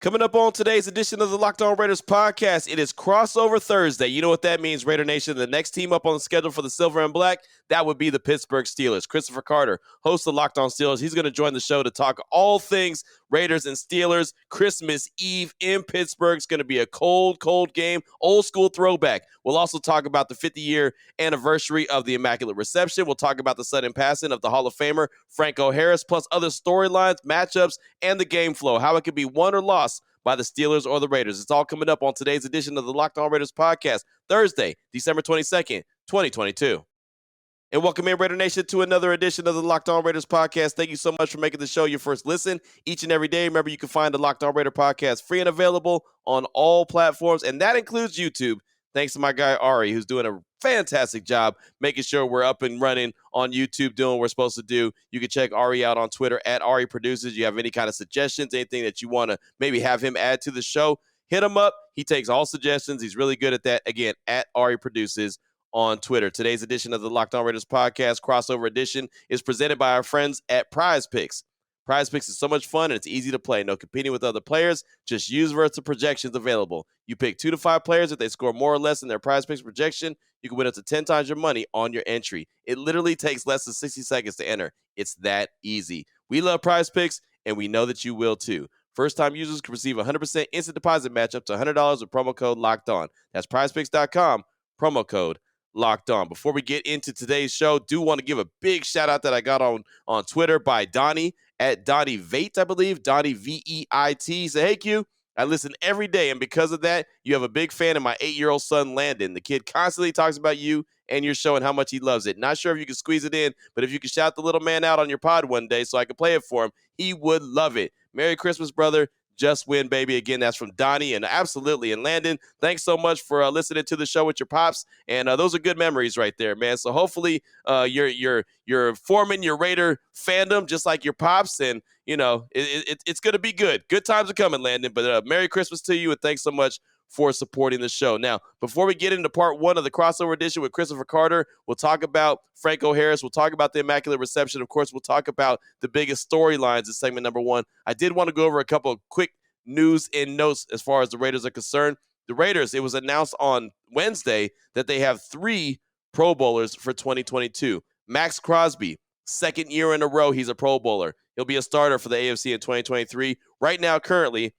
Coming up on today's edition of the Locked On Raiders podcast, it is Crossover Thursday. You know what that means, Raider Nation. The next team up on the schedule for the Silver and Black, that would be the Pittsburgh Steelers. Christopher Carter, host of Locked On Steelers, he's going to join the show to talk all things Raiders and Steelers. Christmas Eve in Pittsburgh. It's going to be a cold game, old school throwback. We'll also talk about the 50-year anniversary of the Immaculate Reception. We'll talk about the sudden passing of the Hall of Famer Franco Harris, plus other storylines, matchups, and the game flow, how it could be won or lost by the Steelers or the Raiders. It's all coming up on today's edition of the Locked On Raiders podcast, Thursday, December 22nd, 2022. And welcome in, Raider Nation, to another edition of the Locked On Raiders podcast. Thank you so much for making the show your first listen each and every day. Remember, you can find the Locked On Raider podcast free and available on all platforms, and that includes YouTube. Thanks to my guy, Ari, who's doing a fantastic job making sure we're up and running on YouTube, doing what we're supposed to do. You can check Ari out on Twitter at Ari Produces. You have any kind of suggestions, anything that you want to maybe have him add to the show, hit him up. He takes all suggestions. He's really good at that. Again, at Ari Produces on Twitter. Today's edition of the Locked On Raiders podcast, Crossover Edition, is presented by our friends at Prize Picks. Prize Picks is so much fun and it's easy to play. No competing with other players. Just use versus projections available. You pick 2 to 5 players. If they score more or less than their Prize Picks projection, you can win up to 10 times your money on your entry. It literally takes less than 60 seconds to enter. It's that easy. We love Prize Picks, and we know that you will too. First-time users can receive a 100% instant deposit match up to $100 with promo code LOCKEDON. That's prizepicks.com, promo code Locked On. Before we get into today's show, do want to give a big shout out that I got on Twitter by Donnie at Donnie Veit, I believe, Donnie Veit. He said, "Hey Q, I listen every day, and because of that, you have a big fan of my 8-year-old son, Landon. The kid constantly talks about you and your show and how much he loves it. Not sure if you can squeeze it in, but if you could shout the little man out on your pod one day so I could play it for him, he would love it. Merry Christmas, brother. Just win, baby." Again, that's from Donnie, and absolutely. And Landon, thanks so much for listening to the show with your pops. And those are good memories right there, man. So hopefully you're forming your Raider fandom just like your pops, and you know it's going to be good. Good times are coming, Landon. But Merry Christmas to you, and thanks so much for supporting the show. Now, before we get into part 1 of the Crossover Edition with Christopher Carter, we'll talk about Franco Harris. We'll talk about the Immaculate Reception. Of course, we'll talk about the biggest storylines in segment number 1. I did want to go over a couple of quick news and notes as far as the Raiders are concerned. The Raiders, it was announced on Wednesday that they have 3 Pro Bowlers for 2022. Max Crosby, second year in a row, he's a Pro Bowler. He'll be a starter for the AFC in 2023. Right now, currently,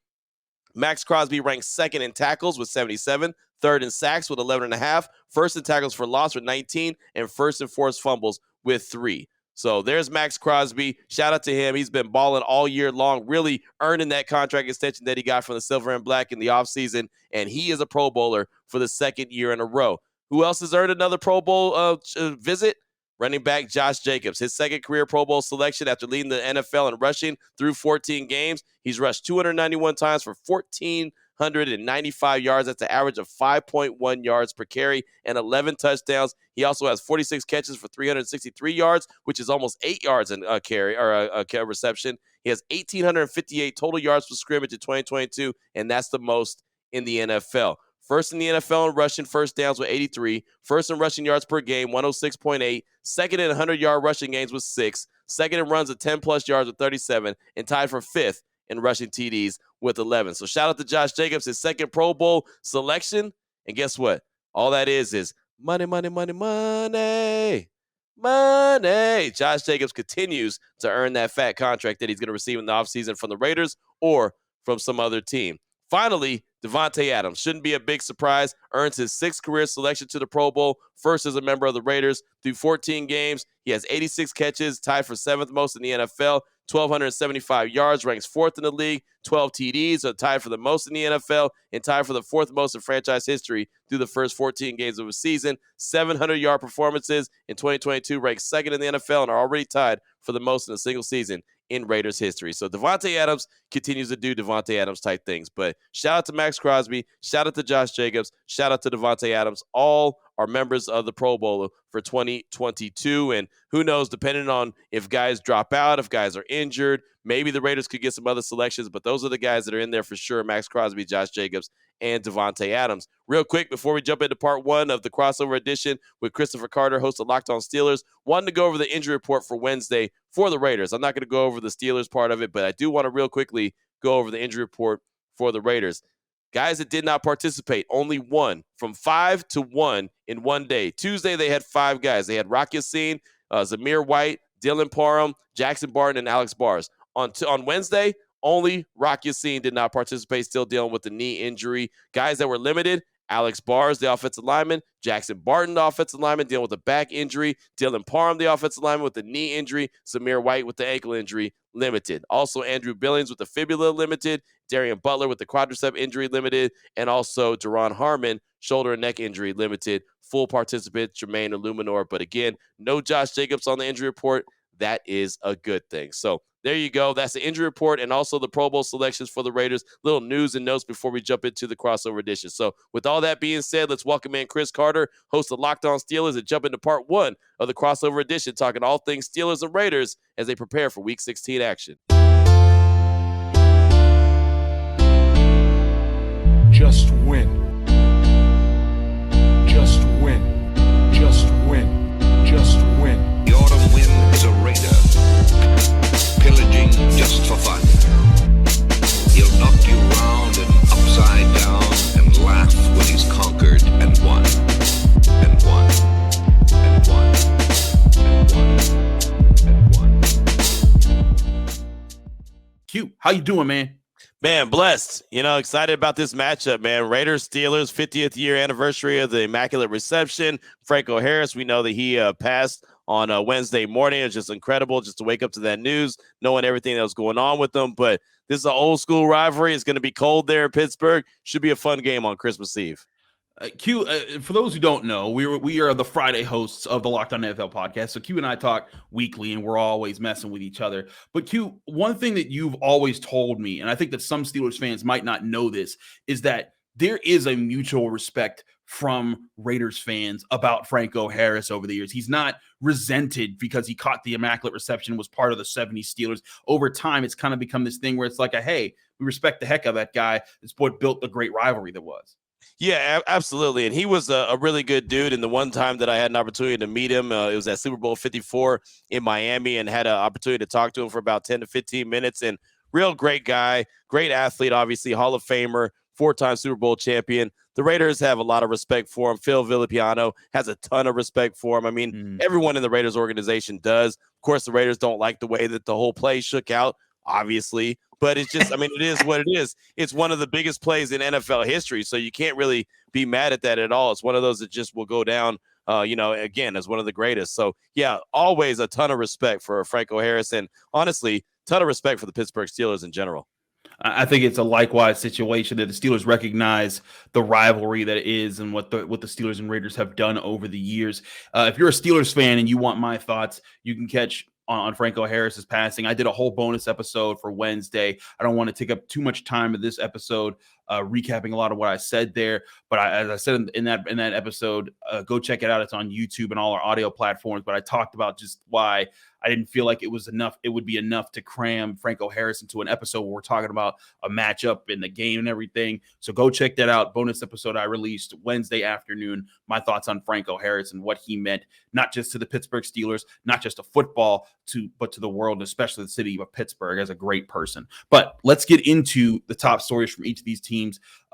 Max Crosby ranks second in tackles with 77, third in sacks with 11.5, first in tackles for loss with 19, and first in forced fumbles with 3. So there's Max Crosby. Shout out to him. He's been balling all year long, really earning that contract extension that he got from the Silver and Black in the offseason, and he is a Pro Bowler for the second year in a row. Who else has earned another Pro Bowl visit? Running back Josh Jacobs, his second career Pro Bowl selection after leading the NFL in rushing through 14 games. He's rushed 291 times for 1,495 yards. That's an average of 5.1 yards per carry and 11 touchdowns. He also has 46 catches for 363 yards, which is almost 8 yards in a carry or a reception. He has 1,858 total yards per scrimmage in 2022, and that's the most in the NFL. First in the NFL in rushing first downs with 83. First in rushing yards per game, 106.8. Second in 100-yard rushing games with 6. Second in runs of 10-plus yards with 37. And tied for 5th in rushing TDs with 11. So shout out to Josh Jacobs, his second Pro Bowl selection. And guess what? All that is money, money, money, money. Money. Josh Jacobs continues to earn that fat contract that he's going to receive in the offseason from the Raiders or from some other team. Finally, Davante Adams, shouldn't be a big surprise, earns his 6th career selection to the Pro Bowl, first as a member of the Raiders through 14 games. He has 86 catches, tied for 7th most in the NFL, 1,275 yards, ranks 4th in the league, 12 TDs, are tied for the most in the NFL, and tied for the 4th most in franchise history through the first 14 games of a season. 700-yard performances in 2022, ranks 2nd in the NFL, and are already tied for the most in a single season in Raiders history. So Davante Adams continues to do Davante Adams type things. But shout out to Max Crosby, shout out to Josh Jacobs, shout out to Davante Adams. All are members of the Pro Bowl for 2022. And who knows, depending on if guys drop out, if guys are injured, maybe the Raiders could get some other selections. But those are the guys that are in there for sure: Max Crosby, Josh Jacobs, and Davante Adams. Real quick, before we jump into part 1 of the Crossover Edition with Christopher Carter, host of Locked On Steelers, wanted to go over the injury report for Wednesday for the Raiders. I'm not going to go over the Steelers part of it, but I do want to real quickly go over the injury report for the Raiders. Guys that did not participate, only one, from 5 to 1 in one day. Tuesday, they had 5 guys. They had Rock Yassin, Zamir White, Dylan Parham, Jackson Barton, and Alex Bars. On Wednesday, only Rock Yassin did not participate, still dealing with the knee injury. Guys that were limited, Alex Bars, the offensive lineman, Jackson Barton, the offensive lineman, dealing with a back injury, Dylan Parham, the offensive lineman, with the knee injury, Zamir White with the ankle injury, limited. Also, Andrew Billings with the fibula, limited, Darian Butler with the quadricep injury, limited, and also Deron Harmon, shoulder and neck injury, limited. Full participant, Jermaine Illuminor, but again, no Josh Jacobs on the injury report. That is a good thing. So there you go. That's the injury report and also the Pro Bowl selections for the Raiders. Little news and notes before we jump into the crossover edition. So with all that being said, let's welcome in Chris Carter, host of Locked On Steelers, and jump into part 1 of the crossover edition, talking all things Steelers and Raiders as they prepare for Week 16 action. Just win. Just win. Just win. Just win. The autumn wind is a raider, pillaging just for fun. He'll knock you round and upside down and laugh when he's conquered and won. And won. And won. And won. And won. Q, how you doing, man? Man, blessed. Excited about this matchup, man. Raiders, Steelers, 50th year anniversary of the Immaculate Reception. Franco Harris, we know that he passed on Wednesday morning. It's just incredible just to wake up to that news, knowing everything that was going on with them. But this is an old school rivalry. It's going to be cold there in Pittsburgh. Should be a fun game on Christmas Eve. Q, for those who don't know, we are the Friday hosts of the Locked On NFL podcast. So Q and I talk weekly, and we're always messing with each other. But Q, one thing that you've always told me, and I think that some Steelers fans might not know this, is that there is a mutual respect from Raiders fans about Franco Harris over the years. He's not resented because he caught the Immaculate Reception, was part of the 70s Steelers. Over time, it's kind of become this thing where it's like, hey, we respect the heck out of that guy. It's what built the great rivalry that was. Yeah, absolutely. And he was a really good dude. And the one time that I had an opportunity to meet him, it was at Super Bowl 54 in Miami, and had an opportunity to talk to him for about 10 to 15 minutes. And real great guy, great athlete, obviously, Hall of Famer, 4-time Super Bowl champion. The Raiders have a lot of respect for him. Phil Villapiano has a ton of respect for him. I mean, everyone in the Raiders organization does. Of course, the Raiders don't like the way that the whole play shook out, obviously. But it's just, it is what it is. It's one of the biggest plays in NFL history, so you can't really be mad at that at all. It's one of those that just will go down, again, as one of the greatest. So, yeah, always a ton of respect for Franco Harris, and honestly, ton of respect for the Pittsburgh Steelers in general. I think it's a likewise situation that the Steelers recognize the rivalry that it is and what the Steelers and Raiders have done over the years. If you're a Steelers fan and you want my thoughts, you can catch on Franco Harris's passing. I did a whole bonus episode for Wednesday. I don't want to take up too much time of this episode recapping a lot of what I said there, but as I said in that episode, go check it out. It's on YouTube and all our audio platforms. But I talked about just why I didn't feel like it was enough. It would be enough to cram Franco Harris into an episode where we're talking about a matchup in the game and everything. So go check that out. Bonus episode I released Wednesday afternoon. My thoughts on Franco Harris and what he meant, not just to the Pittsburgh Steelers, not just to football, but to the world, and especially the city of Pittsburgh as a great person. But let's get into the top stories from each of these teams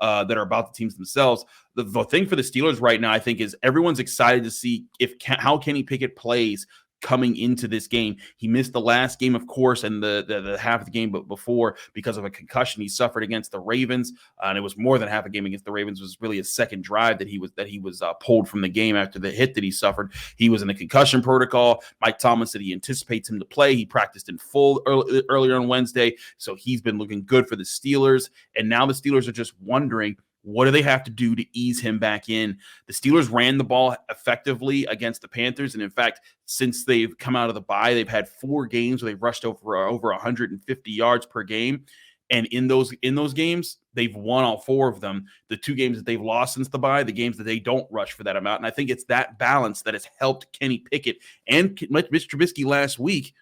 that are about the teams themselves. The thing for the Steelers right now, I think, is everyone's excited to see how Kenny Pickett plays coming into this game. He missed the last game, of course, and the half of the game but before because of a concussion he suffered against the Ravens, and it was more than half a game against the Ravens. It was really a second drive that he was pulled from the game after the hit that he suffered. He was in the concussion protocol. Mike Tomlin said he anticipates him to play. He practiced in full earlier on Wednesday, so he's been looking good for the Steelers, and now the Steelers are just wondering, what do they have to do to ease him back in? The Steelers ran the ball effectively against the Panthers. And in fact, since they've come out of the bye, they've had 4 games where they've rushed over 150 yards per game. And in those games, they've won all 4 of them. The 2 games that they've lost since the bye, the games that they don't rush for that amount. And I think it's that balance that has helped Kenny Pickett and Mitch Trubisky last week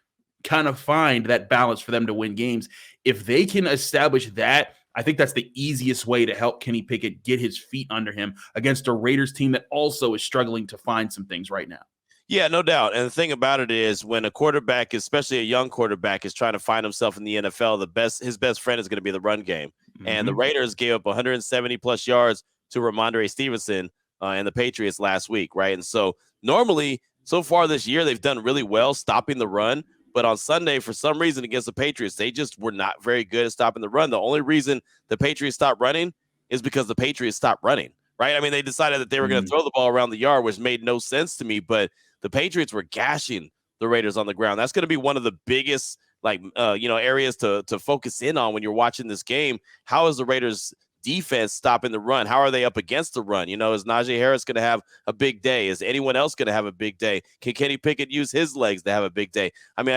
kind of find that balance for them to win games. If they can establish that, I think that's the easiest way to help Kenny Pickett get his feet under him against a Raiders team that also is struggling to find some things right now. Yeah, no doubt. And the thing about it is, when a quarterback, especially a young quarterback, is trying to find himself in the NFL, his best friend is going to be the run game. And the Raiders gave up 170 plus yards to Ramondre Stevenson and the Patriots last week, right? And so normally, so far this year, they've done really well stopping the run. But on Sunday, for some reason, against the Patriots, they just were not very good at stopping the run. The only reason the Patriots stopped running is because the Patriots stopped running, right? I mean, they decided that they were going to throw the ball around the yard, which made no sense to me. But the Patriots were gashing the Raiders on the ground. That's going to be one of the biggest, areas to focus in on when you're watching this game. How is the Raiders defense stopping the run? How are they up against the run? Is Najee Harris going to have a big day? Is anyone else going to have a big day? Can Kenny Pickett use his legs to have a big day? I mean,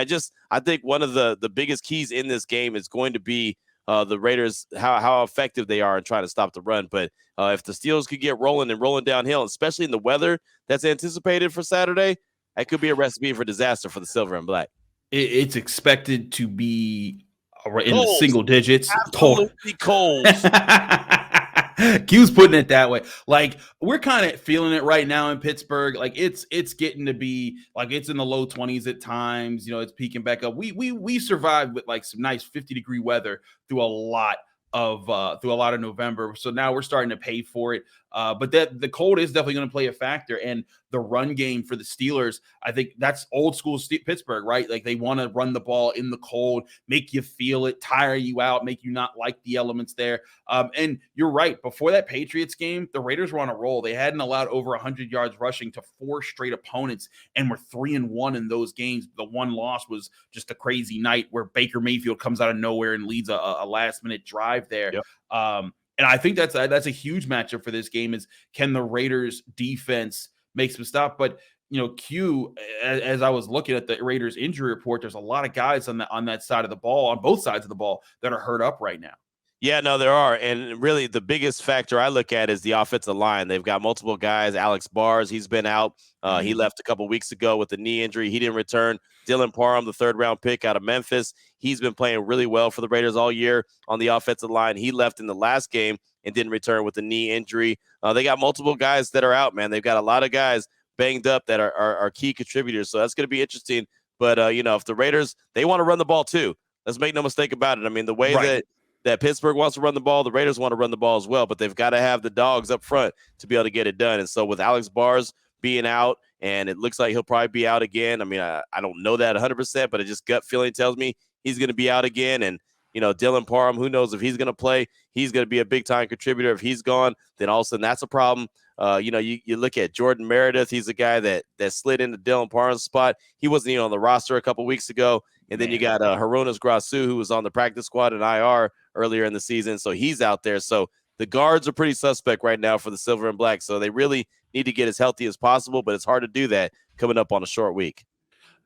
I think one of the biggest keys in this game is going to be the Raiders, how effective they are in trying to stop the run. But if the Steelers could get rolling downhill, especially in the weather that's anticipated for Saturday, that could be a recipe for disaster for the Silver and Black. It's expected to be in the single digits. Absolutely cold. Q's putting it that way. Like, we're kind of feeling it right now in Pittsburgh. Like, it's getting to be like it's in the low 20s at times. It's peaking back up. We survived with like some nice 50-degree weather through a lot of November. So now we're starting to pay for it. But the cold is definitely going to play a factor. And the run game for the Steelers, I think that's old school Pittsburgh, right? Like, they want to run the ball in the cold, make you feel it, tire you out, make you not like the elements there. And you're right. Before that Patriots game, the Raiders were on a roll. They hadn't allowed over 100 yards rushing to 4 straight opponents and were 3-1 in those games. The one loss was just a crazy night where Baker Mayfield comes out of nowhere and leads a last-minute drive there. Yep. And I think that's a huge matchup for this game is, can the Raiders defense make some stuff? But, Q, as I was looking at the Raiders injury report, there's a lot of guys on that side of the ball, on both sides of the ball, that are hurt up right now. Yeah, no, there are. And really the biggest factor I look at is the offensive line. They've got multiple guys. Alex Bars, he's been out. He left a couple weeks ago with a knee injury. He didn't return. Dylan Parham, the 3rd-round pick out of Memphis, he's been playing really well for the Raiders all year on the offensive line. He left in the last game and didn't return with a knee injury. They got multiple guys that are out, man. They've got a lot of guys banged up that are key contributors. So that's going to be interesting. But, if the Raiders, they want to run the ball too. Let's make no mistake about it. I mean, the way that Pittsburgh wants to run the ball, the Raiders want to run the ball as well, but they've got to have the dogs up front to be able to get it done. And so with Alex Bars being out, and it looks like he'll probably be out again. I mean, I don't know that 100%, but it just gut feeling tells me he's going to be out again. And, Dylan Parham, who knows if he's going to play, he's going to be a big-time contributor. If he's gone, then all of a sudden that's a problem. You look at Jordan Meredith. He's a guy that slid into Dylan Parham's spot. He wasn't even on the roster a couple weeks ago. And then you got Haronis Grasu, who was on the practice squad in IR earlier in the season. So he's out there. So the guards are pretty suspect right now for the Silver and Black. So they really need to get as healthy as possible, but it's hard to do that coming up on a short week.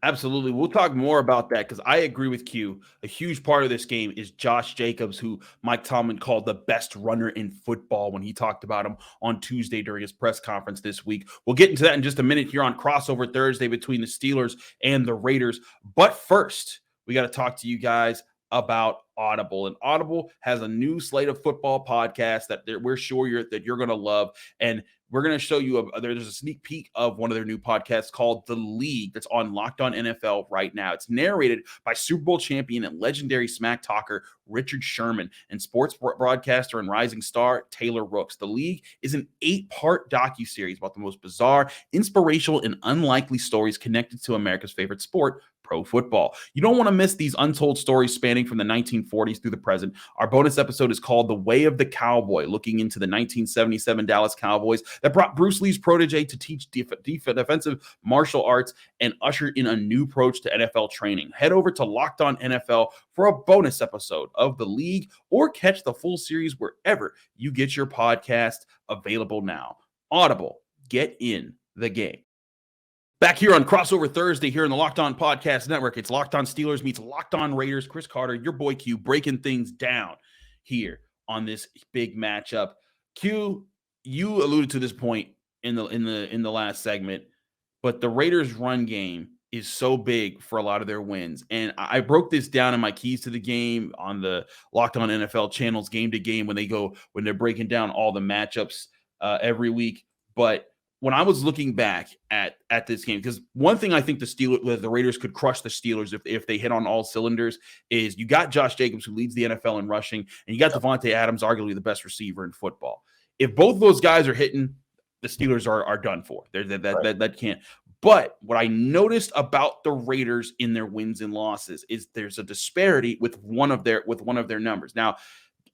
Absolutely. We'll talk more about that because I agree with Q. A huge part of this game is Josh Jacobs, who Mike Tomlin called the best runner in football when he talked about him on Tuesday during his press conference this week. We'll get into that in just a minute here on Crossover Thursday between the Steelers and the Raiders. But first, we got to talk to you guys about Audible. And Audible has a new slate of football podcasts that we're sure you're going to love. And we're going to show you there's a sneak peek of one of their new podcasts called The League that's on Locked On NFL right now. It's narrated by Super Bowl champion and legendary smack talker Richard Sherman and sports broadcaster and rising star Taylor Rooks. The League is an 8-part docuseries about the most bizarre, inspirational, and unlikely stories connected to America's favorite sport, pro football. You don't want to miss these untold stories spanning from the 1940s through the present. Our bonus episode is called The Way of the Cowboy, looking into the 1977 Dallas Cowboys that brought Bruce Lee's protege to teach defensive martial arts and usher in a new approach to NFL training. Head over to Locked On NFL for a bonus episode of The League or catch the full series wherever you get your podcast, available now. Audible, get in the game. Back here on Crossover Thursday here in the Locked On Podcast Network, it's Locked On Steelers meets Locked On Raiders. Chris Carter, your boy Q, breaking things down here on this big matchup. Q, you alluded to this point in the last segment, but the Raiders' run game is so big for a lot of their wins. And I broke this down in my keys to the game on the Locked On NFL channels, game to game, when they're breaking down all the matchups every week. But when I was looking back at this game, because one thing I think the Raiders could crush the Steelers if they hit on all cylinders is you got Josh Jacobs, who leads the NFL in rushing, and you got Devontae Adams, arguably the best receiver in football. If both of those guys are hitting, the Steelers are done for. That can't. But what I noticed about the Raiders in their wins and losses is there's a disparity with one of their numbers. Now,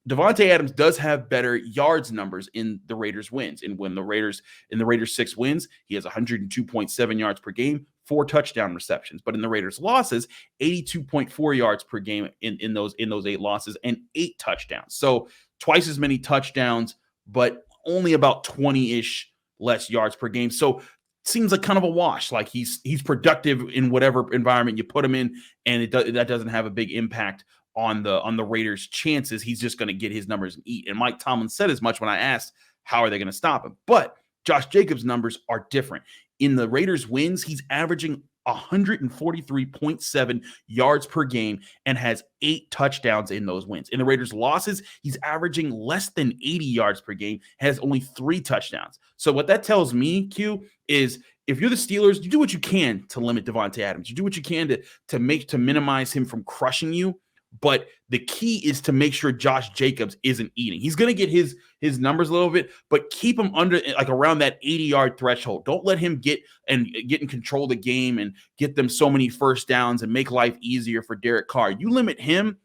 Devontae Adams does have better yards numbers in the Raiders wins. And when the Raiders 6 wins, he has 102.7 yards per game, 4 touchdown receptions. But in the Raiders losses, 82.4 yards per game in those 8 losses and 8 touchdowns. So twice as many touchdowns, but only about 20-ish less yards per game. So seems like kind of a wash. Like he's productive in whatever environment you put him in, and that doesn't have a big impact on the Raiders' chances. He's just going to get his numbers and eat. And Mike Tomlin said as much when I asked, how are they going to stop him? But Josh Jacobs' numbers are different. In the Raiders' wins, he's averaging 143.7 yards per game and has 8 touchdowns in those wins. In the Raiders' losses, he's averaging less than 80 yards per game, has only 3 touchdowns. So what that tells me, Q, is if you're the Steelers, you do what you can to limit Devontae Adams. You do what you can to minimize him from crushing you. But the key is to make sure Josh Jacobs isn't eating. He's going to get his numbers a little bit, but keep him under, like, around that 80-yard threshold. Don't let him get in control of the game and get them so many first downs and make life easier for Derek Carr. You limit him,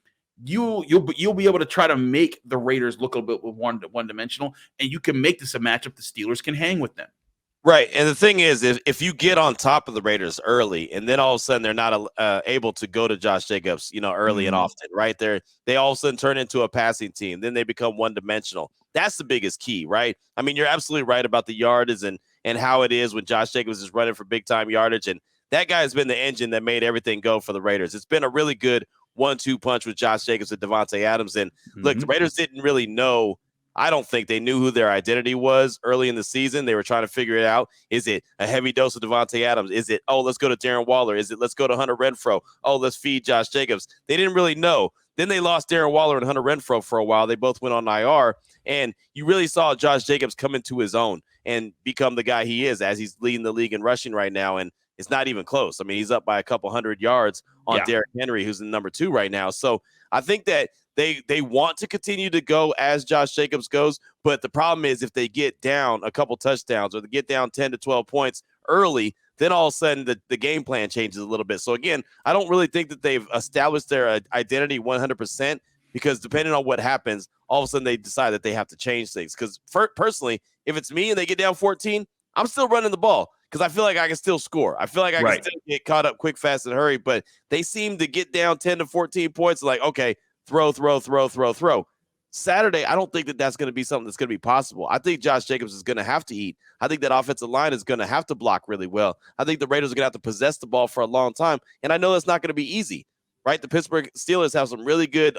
you'll be able to try to make the Raiders look a bit one-dimensional, and you can make this a matchup the Steelers can hang with them. Right. And the thing is, if you get on top of the Raiders early and then all of a sudden they're not able to go to Josh Jacobs, early and often, right? They all of a sudden turn into a passing team. Then they become one-dimensional. That's the biggest key, right? I mean, you're absolutely right about the yardage and how it is when Josh Jacobs is running for big-time yardage. And that guy has been the engine that made everything go for the Raiders. It's been a really good 1-2 punch with Josh Jacobs and Devontae Adams. And look, the Raiders didn't really know. I don't think they knew who their identity was early in the season. They were trying to figure it out. Is it a heavy dose of Devontae Adams? Is it, let's go to Darren Waller? Is it, let's go to Hunter Renfrow? Let's feed Josh Jacobs. They didn't really know. Then they lost Darren Waller and Hunter Renfrow for a while. They both went on IR, and you really saw Josh Jacobs come into his own and become the guy he is as he's leading the league in rushing right now, and it's not even close. I mean, he's up by a couple hundred yards on Derrick Henry, who's in number 2 right now. So I think that they want to continue to go as Josh Jacobs goes, but the problem is if they get down a couple touchdowns or they get down 10 to 12 points early, then all of a sudden the game plan changes a little bit. So again, I don't really think that they've established their identity 100%, because depending on what happens, all of a sudden they decide that they have to change things. Because personally, if it's me and they get down 14, I'm still running the ball because I feel like I can still score. I feel like I can still get caught up quick, fast, and hurry. But they seem to get down 10 to 14 points like, okay, throw. Saturday, I don't think that that's going to be something that's going to be possible. I think Josh Jacobs is going to have to eat. I think that offensive line is going to have to block really well. I think the Raiders are going to have to possess the ball for a long time, and I know that's not going to be easy, right? The Pittsburgh Steelers have some really good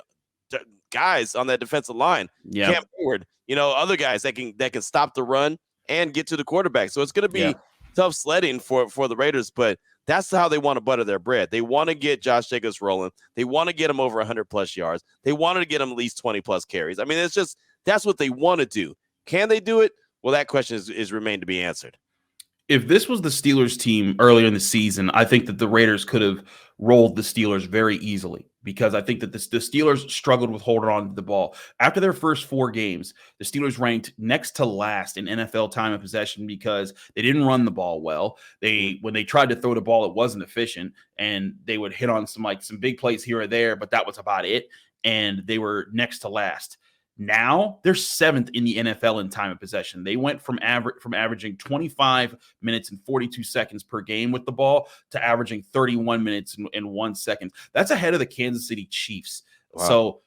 guys on that defensive line. Cam Hayward, other guys that can stop the run and get to the quarterback. So it's going to be tough sledding for the Raiders, but that's how they want to butter their bread. They want to get Josh Jacobs rolling. They want to get him over 100-plus yards. They wanted to get him at least 20-plus carries. I mean, that's what they want to do. Can they do it? Well, that question is remained to be answered. If this was the Steelers team earlier in the season, I think that the Raiders could have rolled the Steelers very easily, because I think that the Steelers struggled with holding on to the ball. After their first 4 games, the Steelers ranked next to last in NFL time of possession because they didn't run the ball well. When they tried to throw the ball, it wasn't efficient, and they would hit on some big plays here or there, but that was about it, and they were next to last. Now they're 7th in the NFL in time of possession. They went from averaging 25 minutes and 42 seconds per game with the ball to averaging 31 minutes and 1 second. That's ahead of the Kansas City Chiefs. Wow. So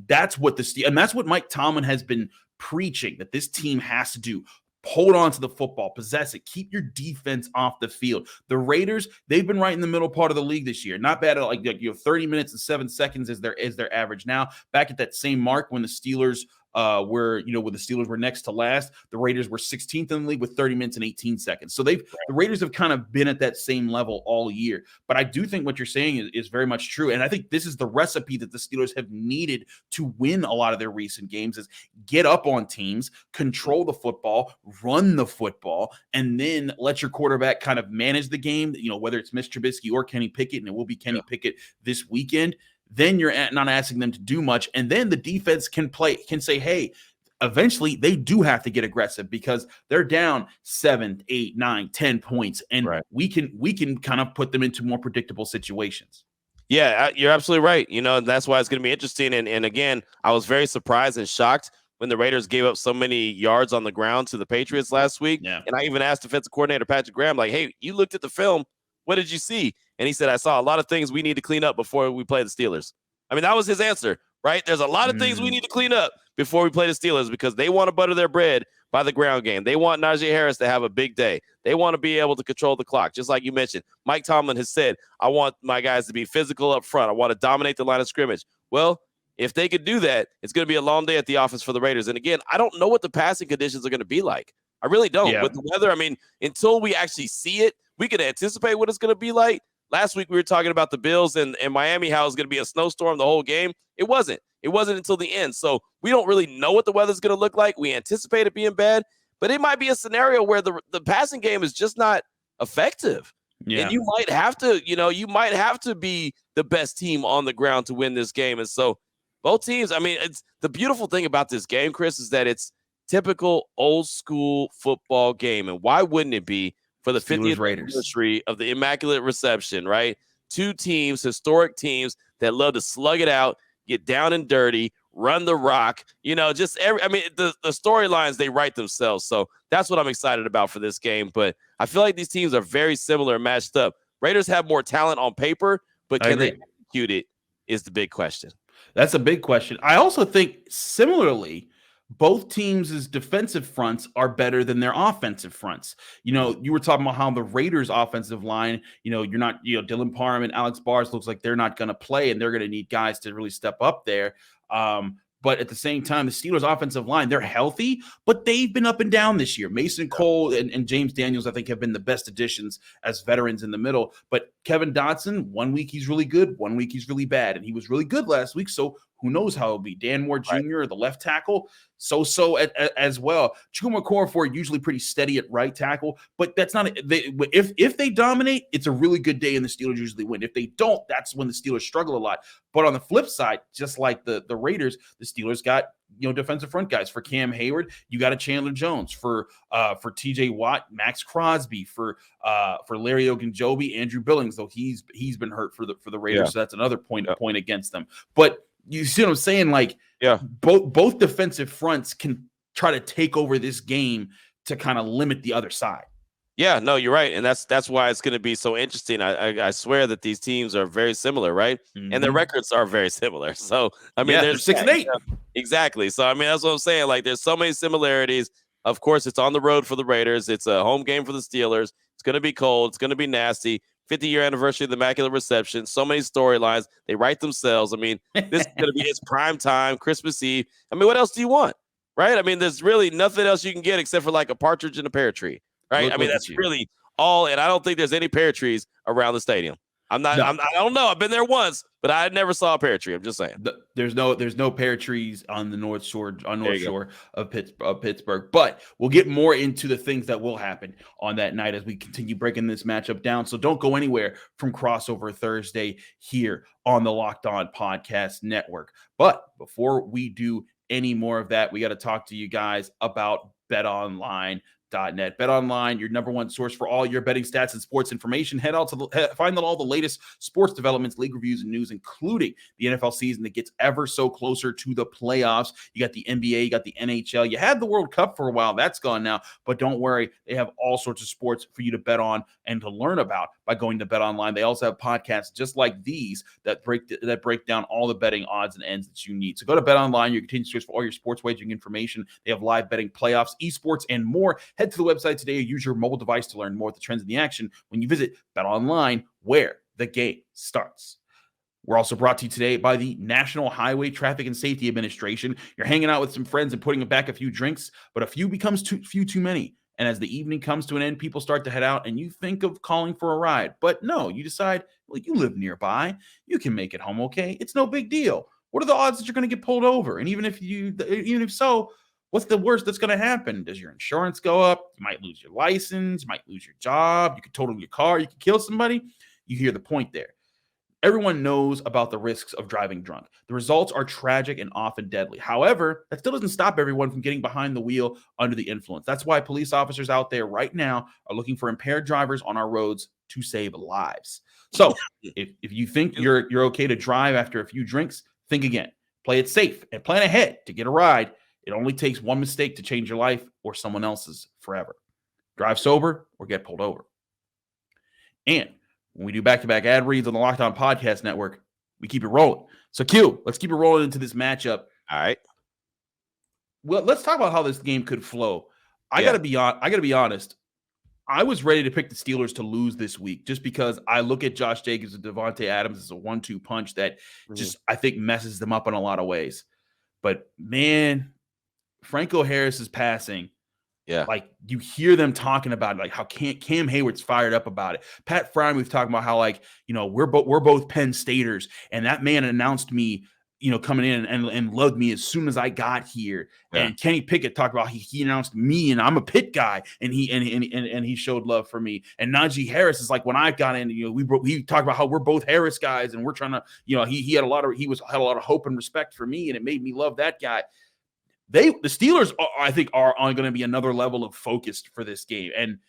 that's what and that's what Mike Tomlin has been preaching, that this team has to do. Hold on to the football, possess it, keep your defense off the field. The Raiders, they've been right in the middle part of the league this year. Not bad at 30 minutes and 7 seconds is their average now. Back at that same mark when the Steelers where the Steelers were next to last. The Raiders were 16th in the league with 30 minutes and 18 seconds. So the Raiders have kind of been at that same level all year. But I do think what you're saying is very much true. And I think this is the recipe that the Steelers have needed to win a lot of their recent games is get up on teams, control the football, run the football, and then let your quarterback kind of manage the game, whether it's Mitch Trubisky or Kenny Pickett, and it will be Kenny Pickett this weekend. Then you're not asking them to do much. And then the defense can say, hey, eventually they do have to get aggressive because they're down 7, 8, 9, 10 points. And we can kind of put them into more predictable situations. Yeah, you're absolutely right. And that's why it's going to be interesting. And again, I was very surprised and shocked when the Raiders gave up so many yards on the ground to the Patriots last week. Yeah. And I even asked defensive coordinator Patrick Graham, like, hey, you looked at the film. What did you see? And he said, I saw a lot of things we need to clean up before we play the Steelers. I mean, that was his answer, right? There's a lot of things we need to clean up before we play the Steelers because they want to butter their bread by the ground game. They want Najee Harris to have a big day. They want to be able to control the clock, just like you mentioned. Mike Tomlin has said, I want my guys to be physical up front. I want to dominate the line of scrimmage. Well, if they could do that, it's going to be a long day at the office for the Raiders. And again, I don't know what the passing conditions are going to be like. I really don't. Yeah. With the weather, I mean, until we actually see it, we can anticipate what it's going to be like. Last week, we were talking about the Bills and Miami, how it's going to be a snowstorm the whole game. It wasn't. It wasn't until the end. So we don't really know what the weather's going to look like. We anticipate it being bad, but it might be a scenario where the passing game is just not effective. Yeah. And you might have to be the best team on the ground to win this game. And so both teams, I mean, it's the beautiful thing about this game, Chris, is that it's typical old school football game. And why wouldn't it be for the 50th anniversary of the Immaculate Reception, right? Two teams, historic teams that love to slug it out, get down and dirty, run the rock, the storylines, they write themselves. So that's what I'm excited about for this game. But I feel like these teams are very similar and matched up. Raiders have more talent on paper, but can they execute it is the big question. That's a big question. I also think similarly, both teams' defensive fronts are better than their offensive fronts. You were talking about how the Raiders' offensive line, you're not, Dylan Parham and Alex Bars looks like they're not going to play and they're going to need guys to really step up there. But at the same time, the Steelers' offensive line, they're healthy, but they've been up and down this year. Mason Cole and James Daniels, I think, have been the best additions as veterans in the middle. But Kevin Dotson, 1 week he's really good, 1 week he's really bad. And he was really good last week, so who knows how it'll be. Dan Moore Jr., the left tackle, so as well. Chuma Okorafor usually pretty steady at right tackle, but that's not if they dominate, it's a really good day and the Steelers usually win. If they don't, that's when the Steelers struggle a lot. But on the flip side, just like the Raiders, the Steelers got defensive front guys. For Cam Hayward, you got a Chandler Jones. For TJ Watt, Max Crosby. For Larry Ogunjobi, Andrew Billings, though he's been hurt for the Raiders, so that's another point against them. But you see what I'm saying? Like, both defensive fronts can try to take over this game to kind of limit the other side. Yeah, no, you're right. And that's why it's going to be so interesting. I swear that these teams are very similar, right? Mm-hmm. And their records are very similar. So, I mean, they're 6-8. Exactly. So, I mean, that's what I'm saying. Like, there's so many similarities. Of course, it's on the road for the Raiders. It's a home game for the Steelers. It's going to be cold. It's going to be nasty. 50-year anniversary of the Immaculate Reception. So many storylines. They write themselves. I mean, this is going to be its prime time, Christmas Eve. I mean, what else do you want, right? I mean, there's really nothing else you can get except for like a partridge in a pear tree, right? I mean, that's really all. And I don't think there's any pear trees around the stadium. I don't know. I've been there once, but I never saw a pear tree. I'm just saying. There's no pear trees on the North Shore of Pittsburgh. But we'll get more into the things that will happen on that night as we continue breaking this matchup down. So don't go anywhere from Crossover Thursday here on the Locked On Podcast Network. But before we do any more of that, we got to talk to you guys about BetOnline.net. BetOnline, your number one source for all your betting stats and sports information. Head out to find out all the latest sports developments, league reviews, and news, including the NFL season that gets ever so closer to the playoffs. You got the NBA, you got the NHL. You had the World Cup for a while. That's gone now. But don't worry, they have all sorts of sports for you to bet on and to learn about by going to BetOnline. They also have podcasts just like these that break down all the betting odds and ends that you need. So go to BetOnline, your continued source for all your sports wagering information. They have live betting, playoffs, esports, and more. Head to the website today or use your mobile device to learn more of the trends in the action when you visit BetOnline, where the game starts. We're also brought to you today by the National Highway Traffic and Safety Administration. You're hanging out with some friends and putting back a few drinks, but a few becomes too many. And as the evening comes to an end, people start to head out and you think of calling for a ride. But no, you decide, well, you live nearby. You can make it home okay. It's no big deal. What are the odds that you're going to get pulled over? And even if so, what's the worst that's going to happen? Does your insurance go up? You might lose your license. You might lose your job. You could total your car. You could kill somebody. You hear the point there. Everyone knows about the risks of driving drunk. The results are tragic and often deadly. However, that still doesn't stop everyone from getting behind the wheel under the influence. That's why police officers out there right now are looking for impaired drivers on our roads to save lives. So if you think you're okay to drive after a few drinks, think again. Play it safe and plan ahead to get a ride. It only takes one mistake to change your life or someone else's forever. Drive sober or get pulled over. And when we do back-to-back ad reads on the Locked On Podcast Network, we keep it rolling. So, Q, let's keep it rolling into this matchup. All right. Well, let's talk about how this game could flow. I gotta be honest. I was ready to pick the Steelers to lose this week just because I look at Josh Jacobs and Devontae Adams as a 1-2 punch that just I think messes them up in a lot of ways. But man, Franco Harris is passing. Yeah. Like you hear them talking about like how Cam Hayward's fired up about it. Pat Fryman, we've talked about how like, we're both Penn Staters, and that man announced me, coming in and loved me as soon as I got here. Yeah. And Kenny Pickett talked about he announced me, and I'm a Pitt guy, and he showed love for me. And Najee Harris is like when I got in, we talked about how we're both Harris guys, and we're trying to, he had a lot of hope and respect for me, and it made me love that guy. The Steelers, I think, are going to be another level of focused for this game. And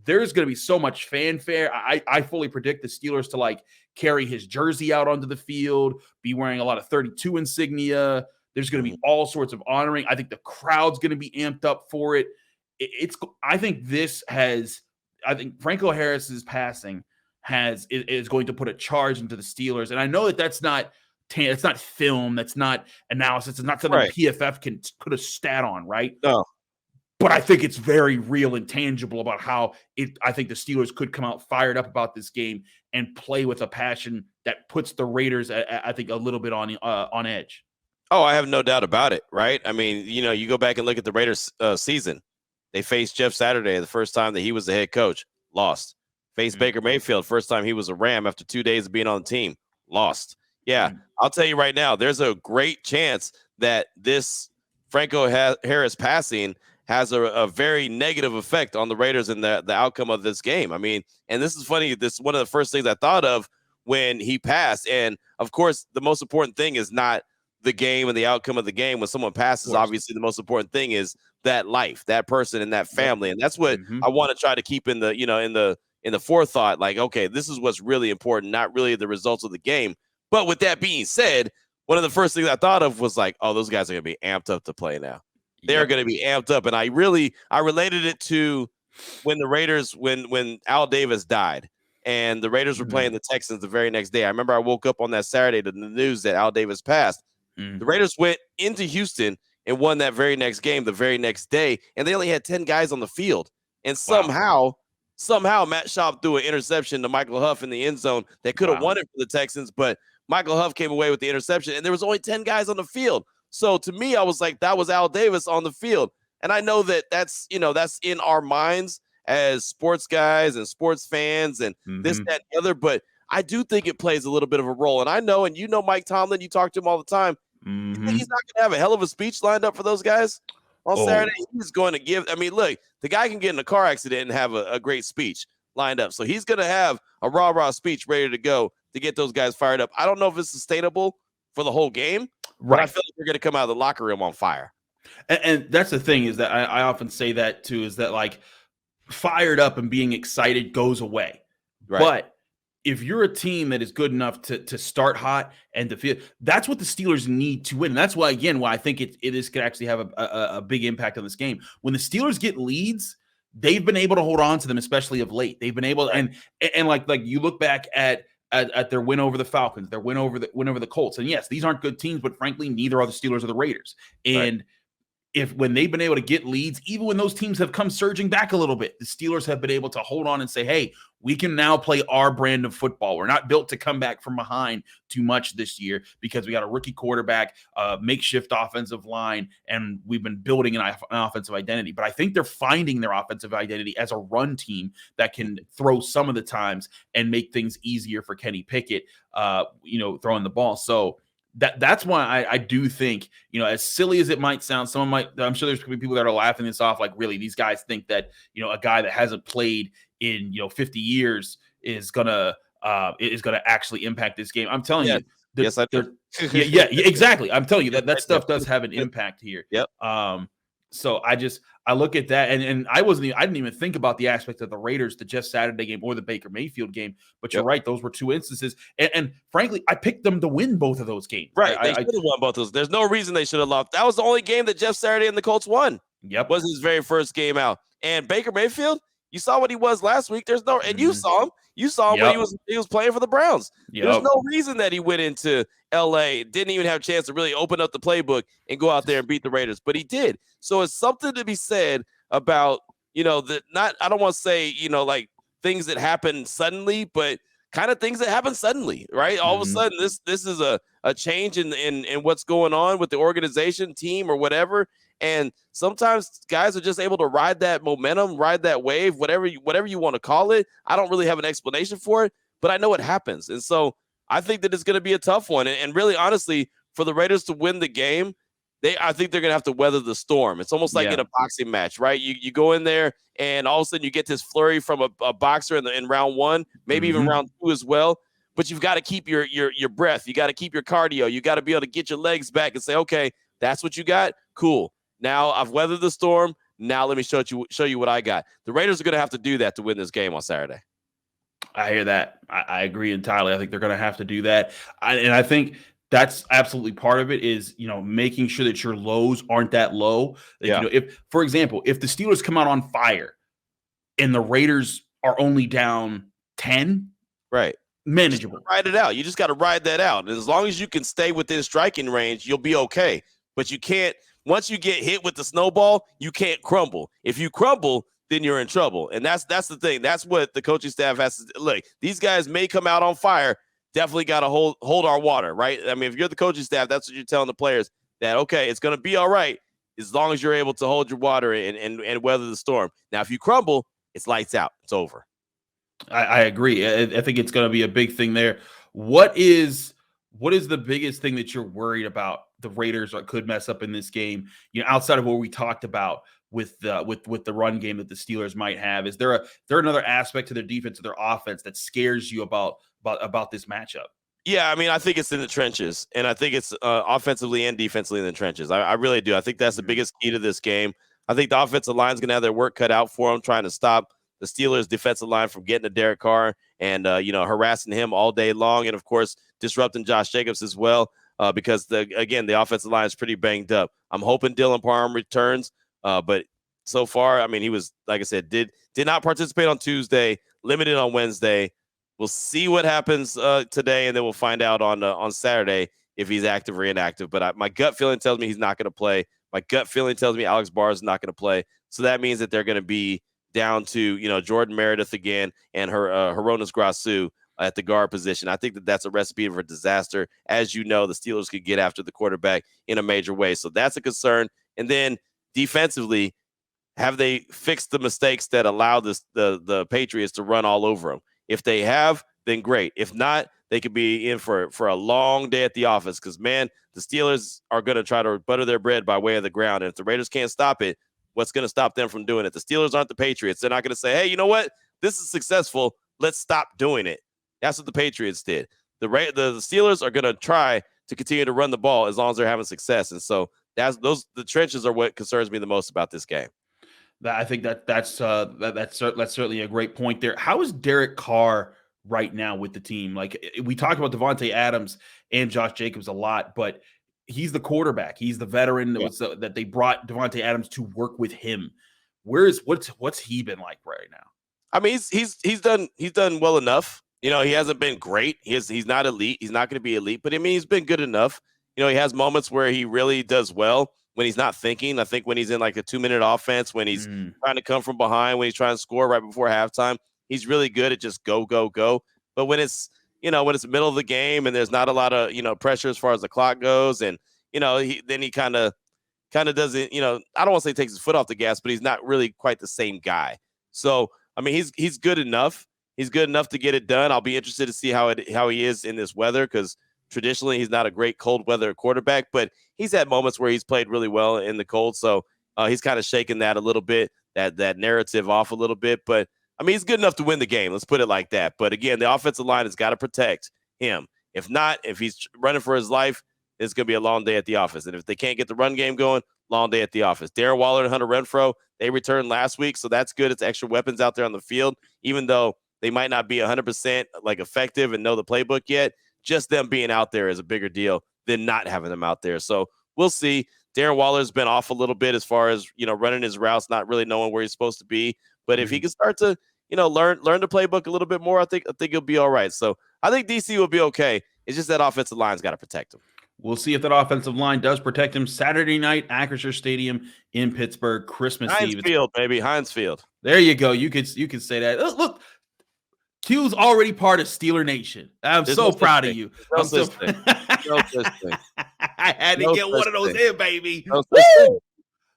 there's going to be so much fanfare. I fully predict the Steelers to like carry his jersey out onto the field, be wearing a lot of 32 insignia. There's going to be all sorts of honoring. I think the crowd's going to be amped up for it. I think Franco Harris's passing is going to put a charge into the Steelers. And I know that's not film, that's not analysis, it's not something PFF can put a stat on, right? No. But I think it's very real and tangible about how I think the Steelers could come out fired up about this game and play with a passion that puts the Raiders, I think, a little bit on edge. Oh, I have no doubt about it, right? I mean, you go back and look at the Raiders season. They faced Jeff Saturday the first time that he was the head coach, lost. Faced Baker Mayfield first time he was a Ram after 2 days of being on the team, lost. Yeah, I'll tell you right now, there's a great chance that this Franco Harris passing has a very negative effect on the Raiders and the outcome of this game. I mean, and this is funny. This is one of the first things I thought of when he passed. And, of course, the most important thing is not the game and the outcome of the game. When someone passes, obviously the most important thing is that life, that person, and that family. And that's what I want to try to keep in the in the forethought. Like, okay, this is what's really important, not really the results of the game. But with that being said, one of the first things I thought of was like, oh, those guys are going to be amped up to play now. They're going to be amped up. And I related it to when the Raiders, when Al Davis died and the Raiders were playing the Texans the very next day. I remember I woke up on that Saturday to the news that Al Davis passed. The Raiders went into Houston and won that very next game the very next day. And they only had 10 guys on the field. And somehow Matt Schaub threw an interception to Michael Huff in the end zone that could have won it for the Texans, but Michael Huff came away with the interception, and there was only 10 guys on the field. So to me, I was like, that was Al Davis on the field. And I know that that's in our minds as sports guys and sports fans and this, that, and the other, but I do think it plays a little bit of a role. And I know, and Mike Tomlin, you talk to him all the time. You think he's not going to have a hell of a speech lined up for those guys on Saturday? He's going to give, look, the guy can get in a car accident and have a great speech lined up. So he's going to have a rah-rah speech ready to go to get those guys fired up. I don't know if it's sustainable for the whole game, but I feel like they're going to come out of the locker room on fire. And that's the thing is that I often say that too, is that like fired up and being excited goes away. Right. But if you're a team that is good enough to start hot and to feel, that's what the Steelers need to win. And that's why, again, I think it could actually have a big impact on this game. When the Steelers get leads, they've been able to hold on to them, especially of late. They've been able to, and like you look back at their win over the Falcons, their win over the Colts. And yes, these aren't good teams, but frankly, neither are the Steelers or the Raiders. And when they've been able to get leads, even when those teams have come surging back a little bit, the Steelers have been able to hold on and say, hey, we can now play our brand of football. We're not built to come back from behind too much this year because we got a rookie quarterback, makeshift offensive line, and we've been building an offensive identity. But I think they're finding their offensive identity as a run team that can throw some of the times and make things easier for Kenny Pickett, throwing the ball. So that's why I do think, as silly as it might sound, I'm sure there's going to be people that are laughing this off. Like, really, these guys think that, a guy that hasn't played in, 50 years is going to actually impact this game. I'm telling you. Yes, I do. Yeah, exactly. I'm telling you that stuff does have an impact here. Yep. So I look at that and I didn't even think about the aspect of the Raiders, the Jeff Saturday game or the Baker Mayfield game, but you're right. Those were two instances. And frankly, I picked them to win both of those games. Right. They should have won both of those. There's no reason they should have lost. That was the only game that Jeff Saturday and the Colts won. Yep. Was his very first game out. And Baker Mayfield, you saw what he was last week. You saw him. You saw him when he was playing for the Browns. Yep. There's no reason that he went into LA, didn't even have a chance to really open up the playbook and go out there and beat the Raiders, but he did. So it's something to be said about, I don't want to say, like things that happen suddenly, but kind of things that happen suddenly, right? All of a sudden, this is a change in what's going on with the organization, team, or whatever. And sometimes guys are just able to ride that momentum, ride that wave, whatever you want to call it. I don't really have an explanation for it, but I know it happens. And so I think that it's going to be a tough one. And really, honestly, for the Raiders to win the game, I think they're going to have to weather the storm. It's almost like in a boxing match, right? You go in there and all of a sudden you get this flurry from a boxer in round one, maybe even round two as well. But you've got to keep your breath. You got to keep your cardio. You got to be able to get your legs back and say, okay, that's what you got. Cool. Now I've weathered the storm. Now let me show you what I got. The Raiders are going to have to do that to win this game on Saturday. I hear that. I agree entirely. I think they're going to have to do that. And I think that's absolutely part of it is, making sure that your lows aren't that low. If, for example, if the Steelers come out on fire and the Raiders are only down 10, right, manageable. Ride it out. You just got to ride that out. And as long as you can stay within striking range, you'll be okay. But you can't. Once you get hit with the snowball, you can't crumble. If you crumble, then you're in trouble. And that's the thing. That's what the coaching staff has to look. These guys may come out on fire. Definitely got to hold our water, right? I mean, if you're the coaching staff, that's what you're telling the players, that, okay, it's going to be all right as long as you're able to hold your water and weather the storm. Now, if you crumble, it's lights out. It's over. I agree. I think it's going to be a big thing there. What is the biggest thing that you're worried about the Raiders could mess up in this game? Outside of what we talked about with the run game that the Steelers might have, is there another aspect to their defense, to their offense that scares you about this matchup? Yeah, I mean, I think it's in the trenches, and I think it's offensively and defensively in the trenches. I really do. I think that's the biggest key to this game. I think the offensive line is going to have their work cut out for them, trying to stop the Steelers' defensive line from getting to Derek Carr and harassing him all day long, and of course disrupting Josh Jacobs as well, because the offensive line is pretty banged up. I'm hoping Dylan Parham returns, but so far, I mean, he was, like I said, did not participate on Tuesday, limited on Wednesday. We'll see what happens today, and then we'll find out on Saturday if he's active or inactive. But my gut feeling tells me he's not going to play. My gut feeling tells me Alex Barr is not going to play. So that means that they're going to be down to Jordan Meredith again and Hronis Grasu at the guard position. I think that's a recipe for disaster. As you know, the Steelers could get after the quarterback in a major way. So that's a concern. And then defensively, have they fixed the mistakes that allow the Patriots to run all over them? If they have, then great. If not, they could be in for a long day at the office because, man, the Steelers are going to try to butter their bread by way of the ground. And if the Raiders can't stop it, what's going to stop them from doing it? The Steelers aren't the Patriots. They're not going to say, hey, you know what? This is successful. Let's stop doing it. That's what the Patriots did. The Steelers are going to try to continue to run the ball as long as they're having success. And so the trenches are what concerns me the most about this game. I think that's certainly a great point there. How is Derek Carr right now with the team? Like, we talk about Devontae Adams and Josh Jacobs a lot, but he's the quarterback. He's the veteran that they brought Devontae Adams to work with him. What's he been like right now? I mean, he's done well enough. He hasn't been great. He's not elite. He's not going to be elite, but I mean, he's been good enough. He has moments where he really does well. when he's not thinking. I think when he's in like a 2-minute offense, when he's trying to come from behind, when he's trying to score right before halftime, he's really good at just go, go, go. But when it's, when it's the middle of the game and there's not a lot of, pressure as far as the clock goes, and, he kind of doesn't, I don't want to say he takes his foot off the gas, but he's not really quite the same guy. So, I mean, he's good enough. He's good enough to get it done. I'll be interested to see how he is in this weather, because traditionally he's not a great cold weather quarterback, but he's had moments where he's played really well in the cold. So he's kind of shaking that a little bit, that narrative off a little bit. But I mean, he's good enough to win the game. Let's put it like that. But again, the offensive line has got to protect him. If not, if he's running for his life, it's going to be a long day at the office. And if they can't get the run game going, long day at the office. Darren Waller and Hunter Renfrow, they returned last week, so that's good. It's extra weapons out there on the field, even though they might not be 100% like effective and know the playbook yet. Just them being out there is a bigger deal than not having them out there. So we'll see. Darren Waller's been off a little bit as far as, running his routes, not really knowing where he's supposed to be. But if he can start to, learn the playbook a little bit more, I think he'll be all right. So I think DC will be okay. It's just that offensive line's got to protect him. We'll see if that offensive line does protect him. Saturday night, Acrisure Stadium in Pittsburgh, Christmas Eve. Heinz Field, baby. Heinz Field. There you go. You could say that. Look, Q's already part of Steeler Nation. I'm so proud of you. No such thing. I had to get one of those in, baby. No such thing.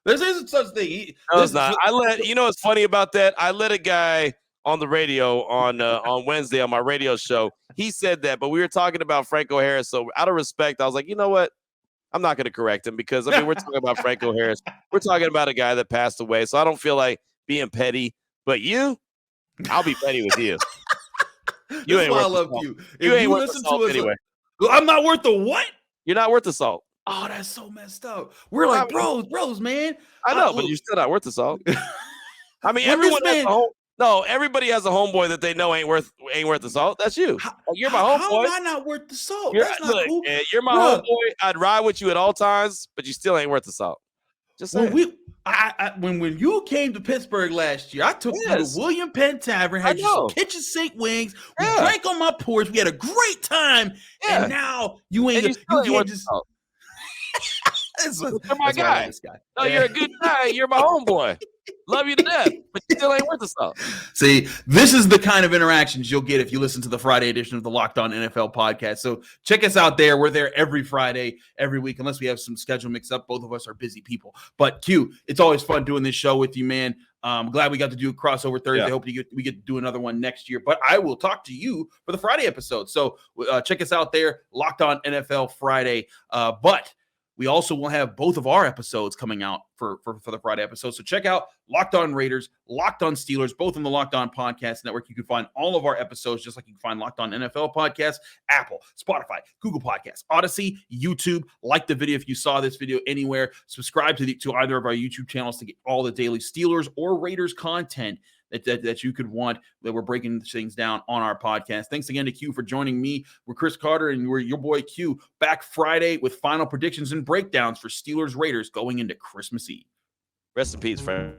There isn't such thing. No, it's not. What's funny about that? I let a guy on the radio on Wednesday on my radio show. He said that, but we were talking about Franco Harris. So out of respect, I was like, you know what? I'm not going to correct him, because we're talking about Franco Harris. We're talking about a guy that passed away. So I don't feel like being petty. But I'll be petty with you. You ain't worth I love you. You ain't worth the salt anyway. I'm not worth the what? You're not worth the salt. Oh, that's so messed up. We're like bros, man. I know, but you're still not worth the salt. I mean, everybody has a homeboy that they know ain't worth the salt. That's you. You're my homeboy. How am I not worth the salt? That's not cool. You're my homeboy. I'd ride with you at all times, but you still ain't worth the salt. Just saying. When you came to Pittsburgh last year, I took you to William Penn Tavern, had you some kitchen sink wings. We drank on my porch. We had a great time. Yeah. And now you ain't just. You're my guy. No, you're a good guy. You're my homeboy. Love you to death, but you still ain't worth the salt. See, this is the kind of interactions you'll get if you listen to the Friday edition of the Locked On NFL podcast. So check us out there. We're there every Friday, every week, unless we have some schedule mix up. Both of us are busy people. But Q, it's always fun doing this show with you, man. I'm glad we got to do a crossover Thursday. I hope we get to do another one next year. But I will talk to you for the Friday episode. So check us out there, Locked On NFL Friday. But we also will have both of our episodes coming out for the Friday episode. So check out Locked On Raiders, Locked On Steelers, both on the Locked On Podcast Network. You can find all of our episodes just like you can find Locked On NFL Podcasts, Apple, Spotify, Google Podcasts, Odyssey, YouTube. Like the video if you saw this video anywhere. Subscribe to either of our YouTube channels to get all the daily Steelers or Raiders content that you could want, that we're breaking things down on our podcast. Thanks again to Q for joining me. We're Chris Carter, and we're your boy Q, back Friday with final predictions and breakdowns for Steelers Raiders going into Christmas Eve. Rest in peace, friend.